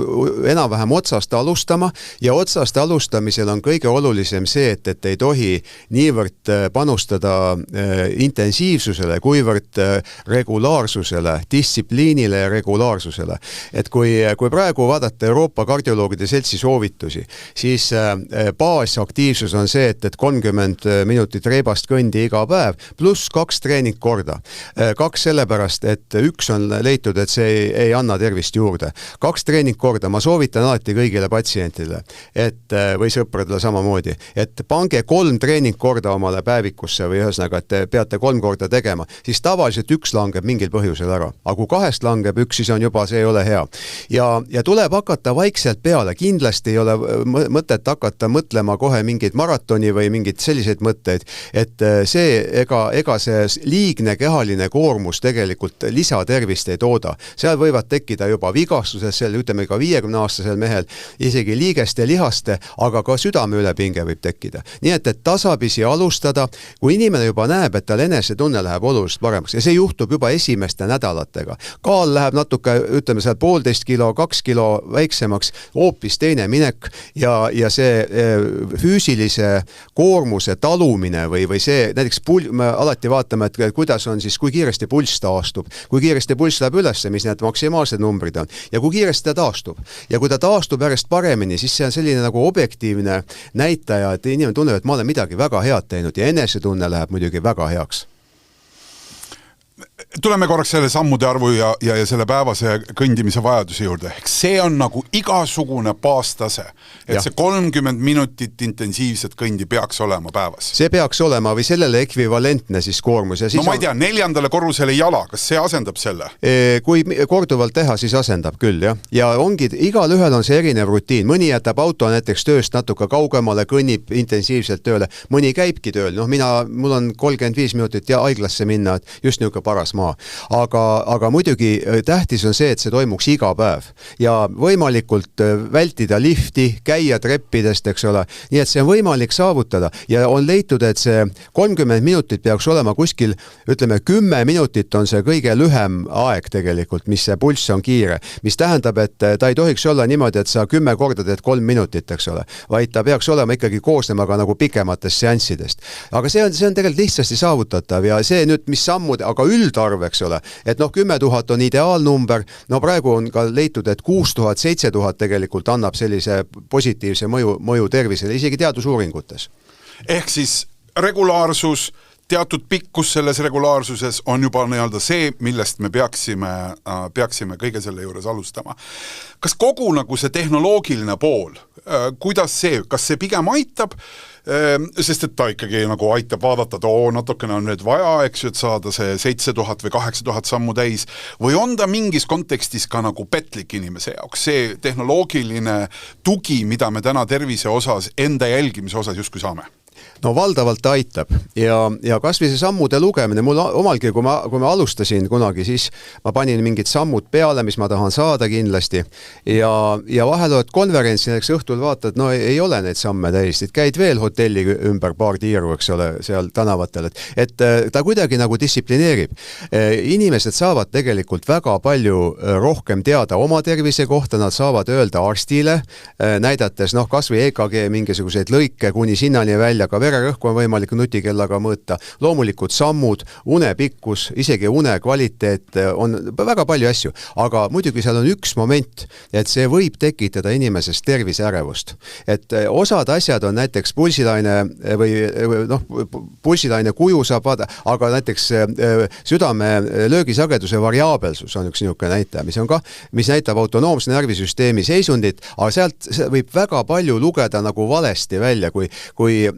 enam-vähem otsast alustama ja otsast alustamisel on kõige olulisem see, et ei tohi niivõrd panustada intensiivsusele, kuivõrd regulaarsusele, distsipliinile ja regulaarsusele. Et kui praegu vaadata Euroopa kardioloogide seltsi soovitusi, siis baasaktiivsus on see, et 30 minutit reibast kõndi iga päev, pluss 2 treeningkorda. 2 sellepärast, et 1 on leitud, et see ei anna tervist juurde. 2 treeningkorda, ma soovitan alati kõigile patsientidele, või sõpradele samamoodi, et pange 3 treeningkorda omale päevikusse või ühesõnaga, et te peate 3 korda tegema, siis tavaliselt 1 langeb mingil põhjusel ära. Aga kui 2 langeb 1, siis on juba, see ei ole hea. Ja tuleb hakata vaikselt peale. Kindlasti ei ole mõtet hakata mõtlema kohe mingid maratoni või mingid selliseid mõtteid, et ega see liigne kehaline koormus tegelikult lisatervist ei tooda. Seal võivad tekkida juba vigastuses, ütleme ka 50-aastasel mehel, isegi liigeste, lihaste, aga ka südame ülepinge võib tekkida. Nii et tasapisi alustada, kui inimene juba näeb, et tal enesetunne läheb oluliselt paremaks ja see juhtub juba esimeste nädalatega. Kaal läheb natuke, ütleme seal 1,5 kilo, 2 kilo väiksemaks, hoopis teine minek ja see füüsilise koormuse talumine või see, näiteks me alati vaatame, et kuidas on siis, kui kiiresti pulss taastub, kui kiiresti pulss läheb üles, mis need maksimaalsed numbrid on ja kui kiiresti ta taastub. Ja kui ta taastub järjest paremini, siis see on selline nagu objektiivne näitaja, et inimene tunneb, et ma olen midagi väga head teinud ja enesetunne läheb muidugi väga heaks. Tuleme korraks selle sammude arvu ja selle päevase kõndimise vajaduse juurde. See on nagu igasugune baastase, et see 30 minutit intensiivset kõndi peaks olema päevas. See peaks olema või sellele ekvivalentne siis koormus. Ja siis ma ei tea, 4. korrusele jala, kas see asendab selle? Kui korduvalt teha, siis asendab küll, jah. Ja ongi, igal ühel on see erinev rutiin. Mõni jätab auto näiteks tööst natuke kaugemale, kõnnib intensiivselt tööle. Mõni käibki tööl. Mul on 35 minutit ja haiglasse minna, just niisugune paras maa. Aga muidugi tähtis on see, et see toimuks iga päev ja võimalikult vältida lifti, käia treppidest, eks ole. Nii et see on võimalik saavutada ja on leitud, et see 30 minutit peaks olema kuskil, ütleme 10 minutit on see kõige lühem aeg tegelikult, mis see pulss on kiire, mis tähendab, et ta ei tohiks olla niimoodi, et sa 10 korda teed 3 minutit, eks ole, vaid ta peaks olema ikkagi koosnema ka nagu pikematest seanssidest. Aga see on tegelikult lihtsasti saavutatav ja see nüüd, mis sammud, aga üldarv, eks ole, et 10 000 on ideaalnumber, praegu on ka leitud, et 6 000, 7 000 tegelikult annab sellise positiivse mõju tervisele, isegi teadusuuringutes. Ehk siis regulaarsus, teatud pikkus selles regulaarsuses on juba nii-öelda see, millest me peaksime kõige selle juures alustama. Kas kogu nagu see tehnoloogiline pool, kuidas see, kas see pigem aitab, sest et ta ikkagi nagu aitab vaadata, et natukene on nüüd vaja, eks ju, et saada see 7000 või 8000 sammu täis, või on ta mingis kontekstis ka nagu petlik inimese jaoks, see tehnoloogiline tugi, mida me täna tervise osas, enda jälgimise osas justkui saame? No valdavalt ta aitab ja kas või see sammude lugemine, mul omalgi, kui ma alustasin kunagi, siis ma panin mingid sammud peale, mis ma tahan saada kindlasti ja vahel oled konverentsi, näiteks õhtul vaatad, no ei ole neid samme täis, et käid veel hotelli ümber paar tiiru, eks ole, seal tänavatel, et ta kuidagi nagu distsiplineerib. Inimesed saavad tegelikult väga palju rohkem teada oma tervise kohta, nad saavad öelda arstile, näidates kas või EKG mingisuguseid lõike kuni sinnani välja, ka vererõhku on võimalik nutikellaga mõõta, loomulikud sammud, unepikkus, isegi une kvaliteet, on väga palju asju, aga muidugi seal on üks moment, et see võib tekitada inimesest terviseärevust. Et osad asjad on näiteks pulsilaine pulsilaine kuju saab vaada, aga näiteks südame löögisageduse variaabelsus on üks niisugune näitaja, mis näitab autonoomse närvisüsteemi seisundit, aga sealt võib väga palju lugeda nagu valesti välja, kui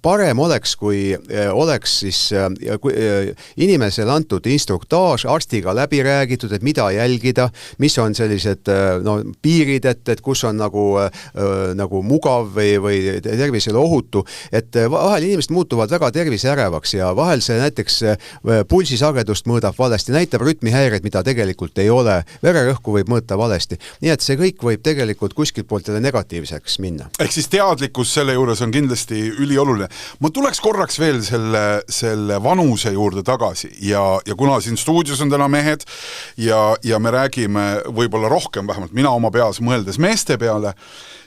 parem oleks, kui oleks siis inimesele antud instruktaaž, arstiga läbi räägitud, et mida jälgida, mis on sellised piirid, et kus on nagu mugav või tervisele ohutu, et vahel inimesed muutuvad väga terviseärevaks ja vahel see näiteks pulsisagedust mõõdab valesti, näitab rütmihäired, mida tegelikult ei ole, vererõhku võib mõõta valesti, nii et see kõik võib tegelikult kuskilt poolt negatiivseks minna. Ehk siis teadlikkus selle juures on kindlasti ülioluline. Ma tuleks korraks veel selle vanuse juurde tagasi ja kuna siin stuudios on täna mehed ja me räägime võib-olla rohkem, vähemalt mina oma peas mõeldes meeste peale,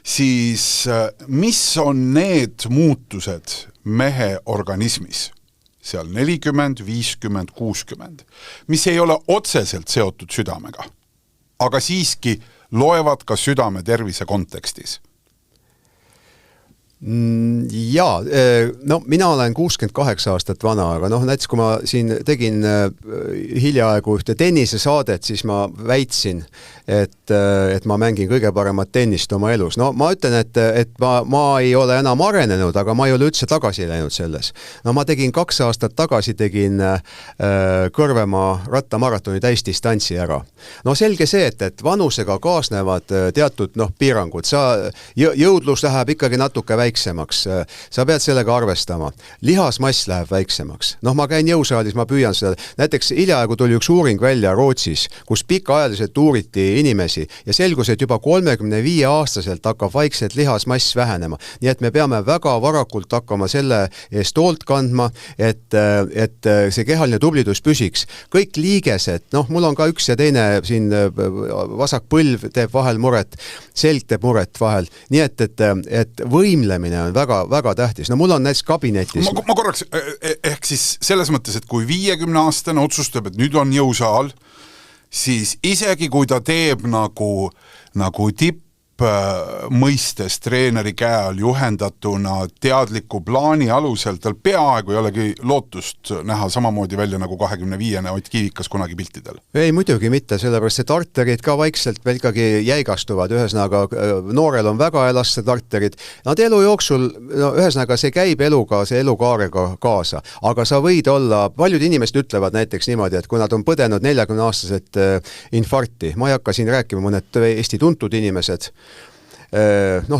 siis mis on need muutused mehe organismis? Seal 40, 50, 60, mis ei ole otseselt seotud südamega, aga siiski loevad ka südame tervise kontekstis. Jaa, mina olen 68 aastat vana, aga näiteks kui ma siin tegin hiljaaegu ühte tennisesaadet, siis ma väitsin, et ma mängin kõige paremat tennist oma elus. Ma ütlen, et ma ei ole enam arenenud, aga ma ei ole üldse tagasi läinud selles. Ma tegin 2 aastat tagasi Kõrvemaa rattamaratoni täisdistantsi ära. Selge see, et vanusega kaasnevad teatud piirangud. Jõudlus läheb ikkagi natuke väiksemaks. Sa pead sellega arvestama. Lihasmass läheb väiksemaks. Ma käin jõusaalis, ma püüan seda. Näiteks hiljaaegu tuli üks uuring välja Rootsis, kus pikaajaliselt uuriti inimesi ja selgus, et juba 35-aastaselt hakkab vaikselt lihasmass vähenema. Nii et me peame väga varakult hakkama selle eest hoolt kandma, et see kehaline tublidus püsiks. Kõik liigesed, mul on ka üks ja teine siin vasak põlv teeb vahel muret, selg teeb muret vahel. Nii et võimlemine on väga, väga tähtis. Mul on näiteks kabinetis. Ma korraks, ehk siis selles mõttes, et kui 50-aastane otsustab, et nüüd on jõusaal, siis isegi kui ta teeb nagu tippmõistes treeneri käe all juhendatuna teadliku plaani alusel, tal peaaegu ei olegi lootust näha samamoodi välja nagu 25-ne Ott Kivikas kunagi piltidel. Ei, muidugi mitte, sellepärast et arterid ka vaikselt veel ikkagi jäigastuvad, ühesõnaga noorel on väga elastsed arterid. Nad elu jooksul, ühesõnaga see käib eluga, see elukaarega kaasa, aga sa võid olla, paljud inimesed ütlevad näiteks niimoodi, et kui nad on põdenud 40-aastaselt infarkti, ma ei hakka siin rääkima, mõned Eesti tuntud inimesed,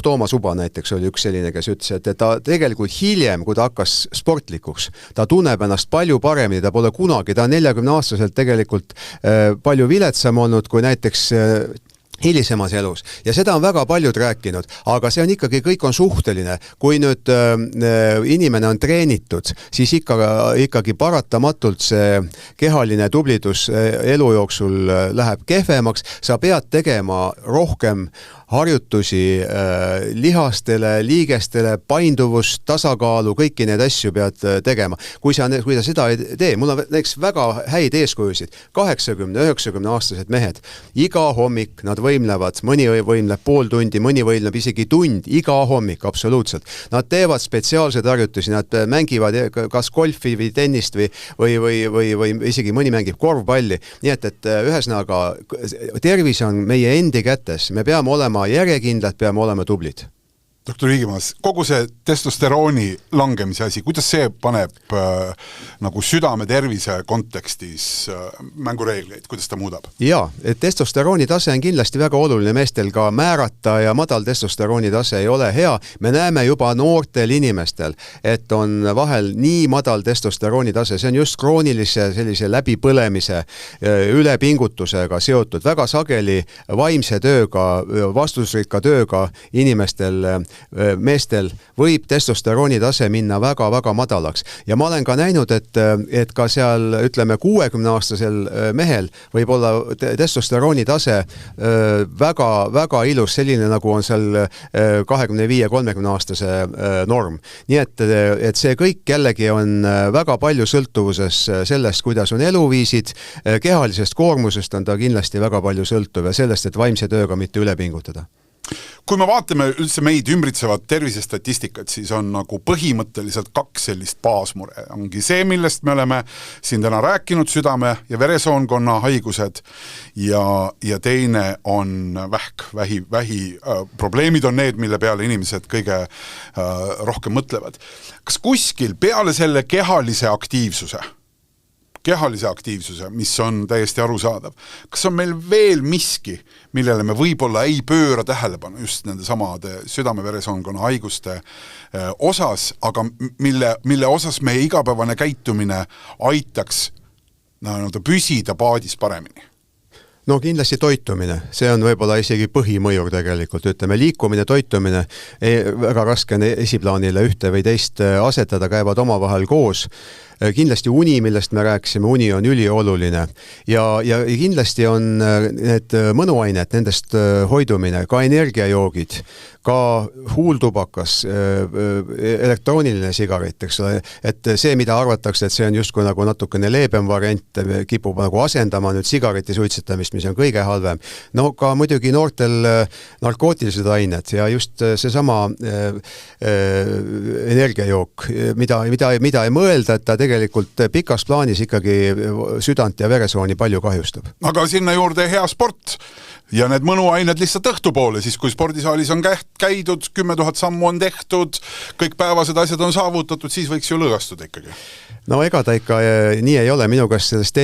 Toomas Uba näiteks oli üks selline, kes ütles, et ta tegelikult hiljem, kui ta hakkas sportlikuks, ta tunneb ennast palju paremini, ta pole kunagi, ta on 40-aastaselt tegelikult palju viletsam olnud, kui näiteks hilisemas elus. Ja seda on väga paljud rääkinud, aga see on ikkagi, kõik on suhteline. Kui nüüd inimene on treenitud, siis ikkagi paratamatult see kehaline tublidus elu jooksul läheb kehvemaks, sa pead tegema rohkem harjutusi lihastele, liigestele, painduvust, tasakaalu, kõiki need asju pead tegema. Kui sa seda ei tee, mul on näiteks väga häid eeskujusid, 80-90 aastased mehed, iga hommik nad võimlevad, mõni võimleb pool tundi, mõni võimleb isegi tund, iga hommik, absoluutselt. Nad teevad spetsiaalseid harjutusi, nad mängivad kas golfi või tennist või isegi mõni mängib korvpalli. Nii et ühesõnaga, tervis on meie endi kätes, me peame olema järjekindlad, peame olema tublid. Doktor Viigimas, kogu see testosterooni langemise asi, kuidas see paneb nagu südame tervise kontekstis mängureegleid, kuidas ta muudab? Jaa, testosterooni tase on kindlasti väga oluline meestel ka määrata ja madal testosterooni tase ei ole hea. Me näeme juba noortel inimestel, et on vahel nii madal testosterooni tase, see on just kroonilise sellise läbipõlemise ülepingutusega seotud, väga sageli vaimse tööga, vastusrikka tööga inimestel meestel võib testosterooni tase minna väga-väga madalaks. Ja ma olen ka näinud, et ka seal, ütleme, 60-aastasel mehel võib olla testosterooni tase väga-väga ilus, selline nagu on seal 25-30-aastase norm. Nii et see kõik jällegi on väga palju sõltuvuses sellest, kuidas on eluviisid, kehalisest koormusest on ta kindlasti väga palju sõltuv ja sellest, et vaimse tööga mitte üle pingutada. Kui me vaatame üldse meid ümbritsevat tervisestatistikat, siis on nagu põhimõtteliselt 2 sellist baasmure. Ongi see, millest me oleme siin täna rääkinud, südame- ja veresoonkonna haigused ja teine on vähi probleemid on need, mille peale inimesed kõige rohkem mõtlevad. Kas kuskil peale selle kehalise aktiivsuse, mis on täiesti arusaadav. Kas on meil veel miski, millele me võib-olla ei pööra tähelepanu just nende samade südame-veresoonkonna haiguste osas, aga mille osas meie igapäevane käitumine aitaks püsida paadis paremini? No kindlasti toitumine, see on võib-olla isegi põhimõjur tegelikult, ütleme liikumine, toitumine, väga raske on esiplaanile ühte või teist asetada, käivad omavahel koos. Kindlasti uni, millest me rääkisime, uni on ülioluline ja kindlasti on need mõnuained, nendest hoidumine, ka energiajoogid, ka huultubakas, elektrooniline sigaret, eks ole, et see, mida arvatakse, et see on justkui nagu natukene leebem variant, kipub nagu asendama nüüd sigareti suitsetamist, mis on kõige halvem. No ka muidugi noortel narkootilised ained ja just seesama energiajook, mida ei mõelda, et ta tegelikult pikas plaanis ikkagi südant ja veresooni palju kahjustab. Aga sinna juurde hea sport ja need mõnuained lihtsalt õhtupoole, siis kui spordisaalis on käidud, 10 000 sammu on tehtud, kõik päevased asjad on saavutatud, siis võiks ju lõõgastuda ikkagi. No ega ta ikka nii ei ole, minu käest sellest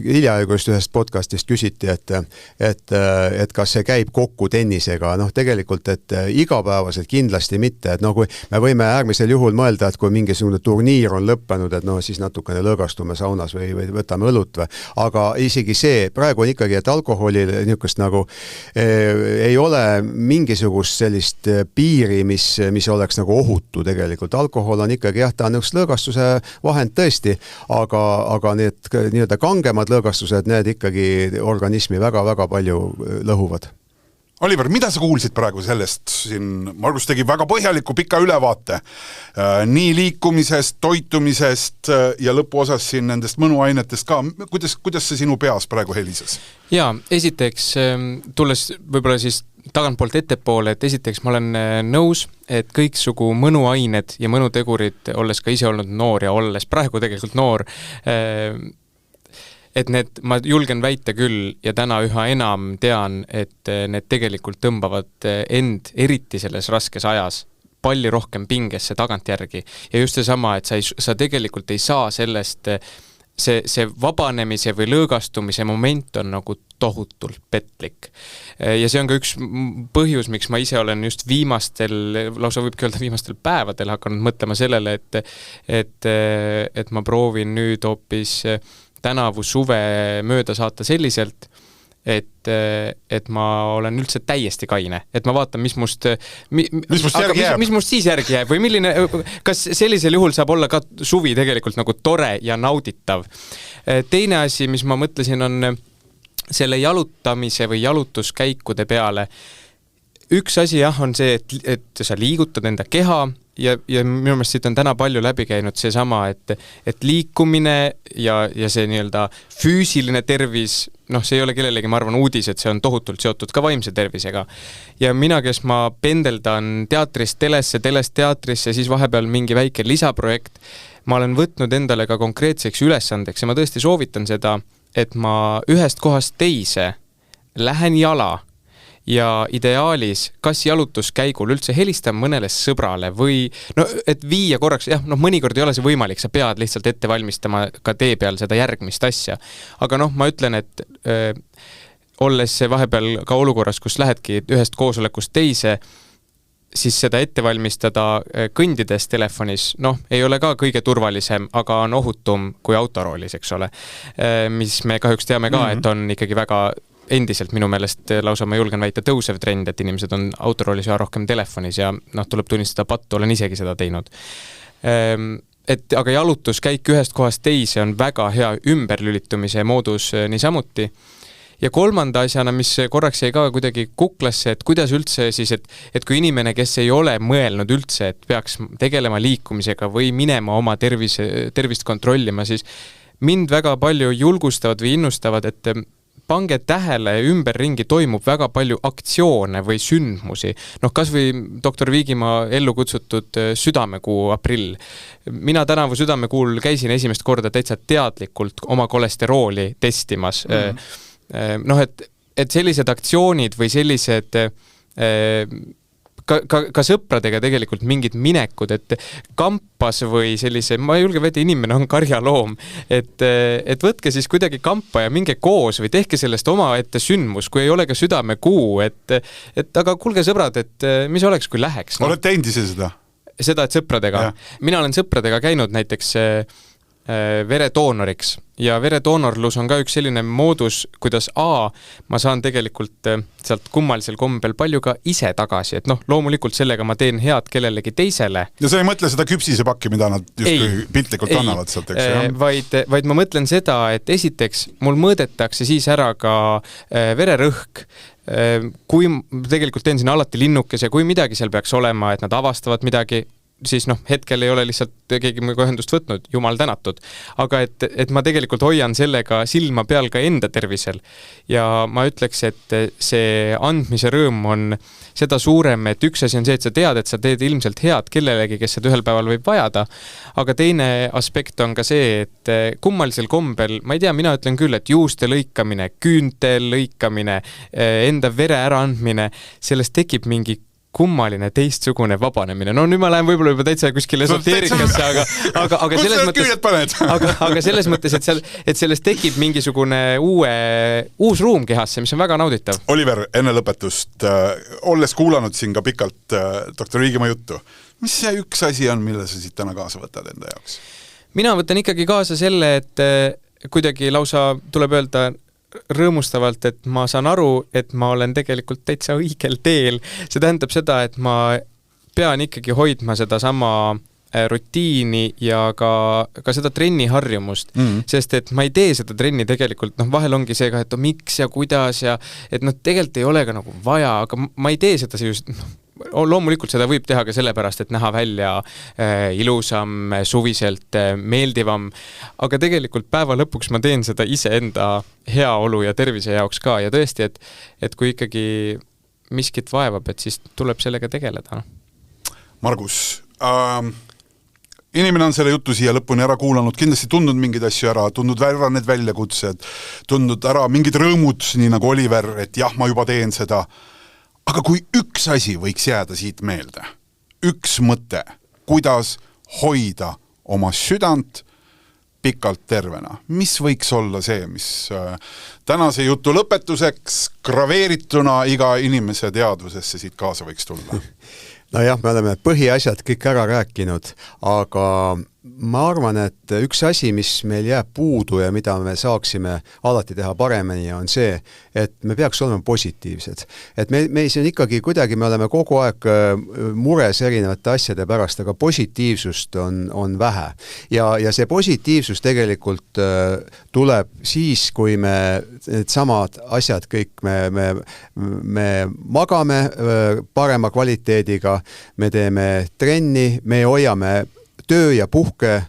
hiljaegust ühest podcastist küsiti, et kas see käib kokku tennisega, tegelikult, et igapäevaselt kindlasti mitte, et kui me võime äärmisel juhul mõelda, et kui mingisugune turniir on lõppenud, et siis natukene lõõgastume saunas või võtame õlut või, aga isegi see, praegu on ikkagi, et alkoholil niisugust nagu ei ole mingisugust sellist piiri, mis oleks nagu ohutu tegelikult. Alkohol on ikkagi, ta on üks lõõgastuse vahend tõesti, aga need nii-öelda kangemad lõõgastused, need ikkagi organismi väga-väga palju lõhuvad. Oliver, mida sa kuulsid praegu sellest? Siin Margus tegi väga põhjaliku pika ülevaate nii liikumisest, toitumisest ja lõpuosas siin nendest mõnuainetest ka. Kuidas see sinu peas praegu helises? Jaa, esiteks tulles võib-olla siis tagantpoolt ettepoole, et esiteks ma olen nõus, et kõiksugu mõnuained ja mõnutegurid, olles ka ise olnud noor ja olles praegu tegelikult noor, et need, ma julgen väita küll ja täna üha enam tean, et need tegelikult tõmbavad end eriti selles raskes ajas palju rohkem pingesse tagantjärgi. Ja just seesama, et sa tegelikult ei saa sellest, see vabanemise või lõõgastumise moment on nagu tohutult petlik. Ja see on ka üks põhjus, miks ma ise olen just lausa võibki öelda viimastel päevadel hakanud mõtlema sellele, et ma proovin nüüd hoopis tänavu suve mööda saata selliselt, et ma olen üldse täiesti kaine, et ma vaatan, mis must siis järgi jääb või kas sellisel juhul saab olla ka suvi tegelikult nagu tore ja nauditav. Teine asi, mis ma mõtlesin, on selle jalutamise või jalutuskäikude peale. Üks asi on see, et sa liigutad enda keha, ja minu meelest siit on täna palju läbi käinud seesama, et liikumine ja see nii-öelda füüsiline tervis, noh, see ei ole kellelegi, ma arvan, uudis, et see on tohutult seotud ka vaimse tervisega. Ja mina, kes ma pendeldan teatrist telesse, telest teatrisse, siis vahepeal mingi väike lisaprojekt, ma olen võtnud endale ka konkreetseks ülesandeks ja ma tõesti soovitan seda, et ma ühest kohast teise lähen jala ja ideaalis kas jalutuskäigul üldse helistan mõnele sõbrale või no, et viia korraks, jah, noh, mõnikord ei ole see võimalik, sa pead lihtsalt ette valmistama ka tee peal seda järgmist asja. Aga noh, ma ütlen, et olles vahepeal ka olukorras, kus lähedki ühest koosolekust teise, siis seda ette valmistada kõndides telefonis, noh, ei ole ka kõige turvalisem, aga on ohutum kui autoroolis, eks ole. Mis me kahjuks teame ka, et on ikkagi väga endiselt minu meelest lausa ma julgen väita tõusev trend, et inimesed on autoroolis ja rohkem telefonis ja noh, tuleb tunnistada pattu, olen isegi seda teinud. Et aga jalutuskäik ühest kohast teise on väga hea ümberlülitumise moodus niisamuti. Ja kolmanda asjana, mis korraks jäi ka kuidagi kuklasse, et kuidas üldse siis, et kui inimene, kes ei ole mõelnud üldse, et peaks tegelema liikumisega või minema oma tervist kontrollima, siis mind väga palju julgustavad või innustavad, et pange tähele, ümberringi toimub väga palju aktsioone või sündmusi. Noh, kas või doktor Viigimaa ellu kutsutud südamekuu aprill. Mina tänavu südamekuul käisin esimest korda täitsa teadlikult oma kolesterooli testimas. Noh, et sellised aktsioonid või sellised ka sõpradega tegelikult mingid minekud, et kampas või sellise, ma julge väita, inimene on karjaloom, et võtke siis kuidagi kampa ja minge koos või tehke sellest oma ette sündmus, kui ei ole ka südamekuu, et aga kuulge sõbrad, et mis oleks, kui läheks? No? Olete endise seda? Seda, et sõpradega. Mina olen sõpradega käinud näiteks veredoonorix ja veredoonorlus on ka üks selline moodus, kuidas ma saan tegelikult sealt kummalisel kombel palju ka ise tagasi, et noh, loomulikult sellega ma teen head kellelegi teisele. Ja sa ei mõtle seda küpsisepakki, mida nad justkui piltlikult annavad sealt, eks? Vaid ma mõtlen seda, et esiteks mul mõõdetakse siis ära ka vererõhk, kui tegelikult teen sinna alati linnukese, kui midagi seal peaks olema, et nad avastavad midagi, siis noh, hetkel ei ole lihtsalt keegi minuga ühendust võtnud, jumal tänatud. Aga et ma tegelikult hoian sellega silma peal ka enda tervisel. Ja ma ütleks, et see andmise rõõm on seda suurem, et üks asi on see, et sa tead, et sa teed ilmselt head kellelegi, kes seda ühel päeval võib vajada. Aga teine aspekt on ka see, et kummalisel kombel, ma ei tea, mina ütlen küll, et juuste lõikamine, küünte lõikamine, enda vere äraandmine, sellest tekib mingi kummaline teistsugune vabanemine. No nüüd ma lähen võib-olla juba täitsa kuskil esoteerikasse, aga selles mõttes, et sellest tekib mingisugune uus ruum kehasse, mis on väga nauditav. Oliver, enne lõpetust, olles kuulanud siin ka pikalt doktor Viigimaa juttu, mis see üks asi on, mille sa siit täna kaasa võtad enda jaoks? Mina võtan ikkagi kaasa selle, et kuidagi lausa tuleb öelda rõõmustavalt, et ma saan aru, et ma olen tegelikult täitsa õigel teel. See tähendab seda, et ma pean ikkagi hoidma seda sama rutiini ja ka seda trenniharjumust, sest et ma ei tee seda trenni tegelikult, noh, vahel ongi see ka, et miks ja kuidas ja et noh, tegelikult ei ole ka nagu vaja, aga ma ei tee seda just, loomulikult seda võib teha ka sellepärast, et näha välja ilusam, suviselt, meeldivam, aga tegelikult päeva lõpuks ma teen seda iseenda heaolu ja tervise jaoks ka ja tõesti, et kui ikkagi miskit vaevab, et siis tuleb sellega tegeleda. Margus, inimene on selle jutu siia lõpuni ära kuulanud, kindlasti tundnud mingeid asju ära, tundnud ära need väljakutsed, tundnud ära mingid rõõmud, nii nagu Oliver, et jah, ma juba teen seda. Aga kui üks asi võiks jääda siit meelde, üks mõte, kuidas hoida oma südant pikalt tervena, mis võiks olla see, mis tänase jutu lõpetuseks graveerituna iga inimese teadvusesse siit kaasa võiks tulla? No jah, me oleme põhiasjad kõik ära rääkinud, aga ma arvan, et üks asi, mis meil jääb puudu ja mida me saaksime alati teha paremini, on see, et me peaks olema positiivsed. Et meis on ikkagi kuidagi, me oleme kogu aeg mures erinevate asjade pärast, aga positiivsust on vähe. Ja see positiivsus tegelikult tuleb siis, kui me need samad asjad kõik, me magame parema kvaliteediga, me teeme trenni, me hoiame töö ja puhke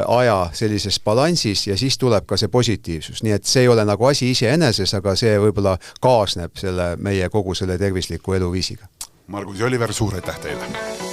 aja sellises balansis ja siis tuleb ka see positiivsus. Nii et see ei ole nagu asi iseeneses, aga see võib-olla kaasneb meie kogu selle tervisliku eluviisiga. Margus ja Oliver, suur aitäh teile!